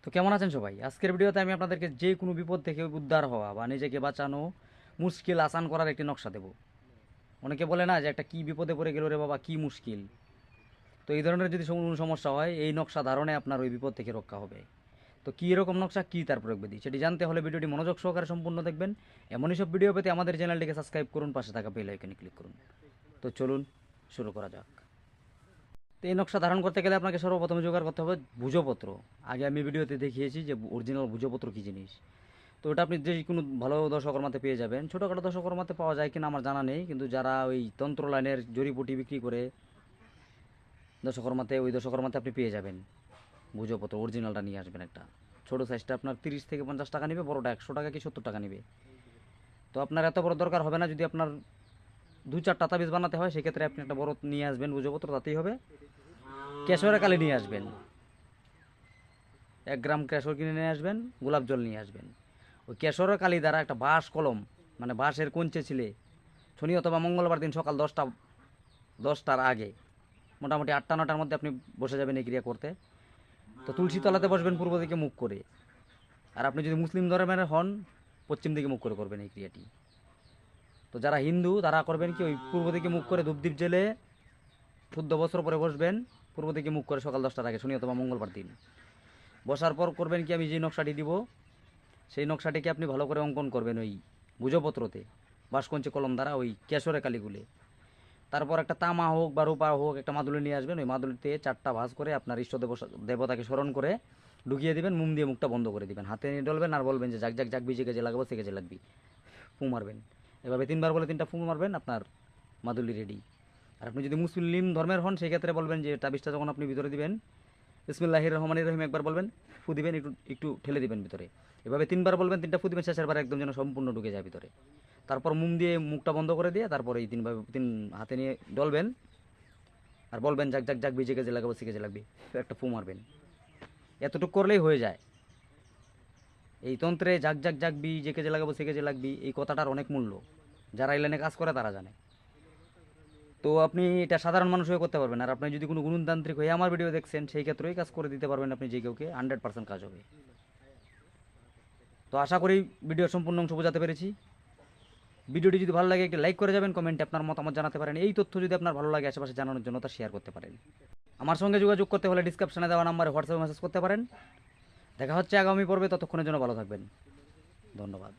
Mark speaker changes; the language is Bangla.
Speaker 1: তো কেমন আছেন সবাই? আজকের ভিডিওতে আমি আপনাদেরকে যে কোনো বিপদ থেকে উদ্ধার হওয়া বা নিজেকে বাঁচানো মুশকিল আসান করার একটি নকশা দেব। অনেকে বলে না যে একটা কি বিপদে পড়ে গেল রে বাবা, কি মুশকিল। তো এই ধরনের যদি কোনো সমস্যা হয়, এই নকশা ধারণে আপনার ওই বিপদ থেকে রক্ষা হবে। তো কী এরকম নকশা, কী তার প্রয়োগবিধি, সেটি জানতে হলে ভিডিওটি মনোযোগ সহকারে সম্পূর্ণ দেখবেন। এমনই সব ভিডিও পেতে আমাদের চ্যানেলটিকে সাবস্ক্রাইব করুন, পাশে থাকা বেল আইকনে ক্লিক করুন। তো চলুন শুরু করা যাক। তো এই নকশা ধারণ করতে গেলে আপনাকে সর্বপ্রথমে জোগাড় করতে হবে ভুজপত্র। আগে আমি ভিডিওতে দেখিয়েছি যে অরিজিনাল ভুজপত্র কী জিনিস। তো ওটা আপনি যে কোনো ভালো দশকর্মাতে পেয়ে যাবেন। ছোটোখাটো দশকর্মাতে পাওয়া যায় কিনা আমার জানা নেই, কিন্তু যারা ওই তন্ত্র লাইনের জড়িবুটি বিক্রি করে দশকর্মাতে, ওই দশকর্মাতে আপনি পেয়ে যাবেন ভুজপত্র। অরিজিনালটা নিয়ে আসবেন একটা। ছোটো সাইজটা আপনার 30 থেকে 50 টাকা নেবে, বড়োটা 100 টাকা কি 70 টাকা নেবে। তো আপনার এত বড় দরকার হবে না, যদি আপনার 2-4টা তাবিজ বানাতে হয় সেক্ষেত্রে আপনি একটা বড় নিয়ে আসবেন ভুজপত্র, তাতেই হবে। কেশরের কালি নিয়ে আসবেন, 1 গ্রাম কেশর কিনে নিয়ে আসবেন, গোলাপ জল নিয়ে আসবেন। ওই কেশরের কালি দ্বারা একটা বাঁশ কলম, মানে বাঁশের কঞ্চে ছিলে, শনি অথবা মঙ্গলবার দিন সকাল 10টার আগে, মোটামুটি 8টা 9টার মধ্যে আপনি বসে যাবেন এই ক্রিয়া করতে। তো তুলসী তলাতে বসবেন পূর্ব দিকে মুখ করে। আর আপনি যদি মুসলিম ধর্মের হন, পশ্চিম দিকে মুখ করে করবেন এই ক্রিয়াটি। তো যারা হিন্দু তারা করবেন কি, ওই পূর্ব দিকে মুখ করে ধূপদীপ জেলে শুদ্ধ বস্ত্র পরে বসবেন পূর্ব দিকে মুখ করে সকাল 10টার আগে, শনি অথবা মঙ্গলবার দিন। বসার পর করবেন কি, আমি যে নকশাটি দিব সেই নকশাটিকে আপনি ভালো করে অঙ্কন করবেন ওই ভুজপত্রতে, বাঁশকঞ্চি কলম দ্বারা ওই কেশরে কালিগুলে। তারপর একটা তামা হোক বা রূপা হোক একটা মাদুলি নিয়ে আসবেন। ওই মাদুলিতে 4টা ভাঁজ করে আপনার ইষ্ট দেবতাকে স্মরণ করে ঢুকিয়ে দিবেন, মুম দিয়ে মুখটা বন্ধ করে দিবেন, হাতে নিয়ে ডলবেন আর বলবেন যে জাগ জাগ জাগবি, যে কেজে লাগাবো সে কেজে লাগবি, ফু মারবেন। এভাবে 3বার বলে 3টা ফু মারবেন, আপনার মাদুলি রেডি। আর আপনি যদি মুসলিম ধর্মের হন সেক্ষেত্রে বলবেন যে তাবিজটা যখন আপনি ভিতরে দিবেন, বিসমিল্লাহির রহমানির রহিম একবার বলবেন, ফু দিবেন, একটু একটু ঠেলে দিবেন ভিতরে। এভাবে 3বার বলবেন, 3টা ফু দিবেন, শেষের বার একদম যেন সম্পূর্ণ ঢুকে যায় ভিতরে। তারপর মুম দিয়ে মুখটা বন্ধ করে দিয়ে তারপর এই 3 হাতে নিয়ে ডলবেন আর বলবেন জাগ জাগ জাগবি, যে কাজে লাগাবো সে কাজে লাগবে, একটা ফু মারবেন। এতটুকু করলেই হয়ে যায়। এই তন্ত্রে জাগ জাগ জাগবি, যে কাজে লাগাবো সে কাজে লাগবি, এই কথাটার অনেক মূল্য। যারা এই লাইনে কাজ করে তারা জানে। তো আপনি এটা সাধারণ মানুষ হয়ে করতে পারবেন। আর আপনি যদি কোনো গুণতান্ত্রিক হয়ে আমার ভিডিও দেখছেন, সেই ক্ষেত্রেই কাজ করে দিতে পারবেন আপনি যে কেউকে, 100% কাজ হবে। তো আশা করি ভিডিওর সম্পূর্ণ অংশ বোঝাতে পেরেছি। ভিডিওটি যদি ভালো লাগে একটি লাইক করে যাবেন, কমেন্টে আপনার মতামত জানাতে পারেন। এই তথ্য যদি আপনার ভালো লাগে আশেপাশে জানানোর জন্য তা শেয়ার করতে পারেন। আমার সঙ্গে যোগাযোগ করতে হলে ডিসক্রিপশনে দেওয়া নাম্বারে হোয়াটসঅ্যাপে মেসেজ করতে পারেন। দেখা হচ্ছে আগামী পর্বে, ততক্ষণের জন্য ভালো থাকবেন। ধন্যবাদ।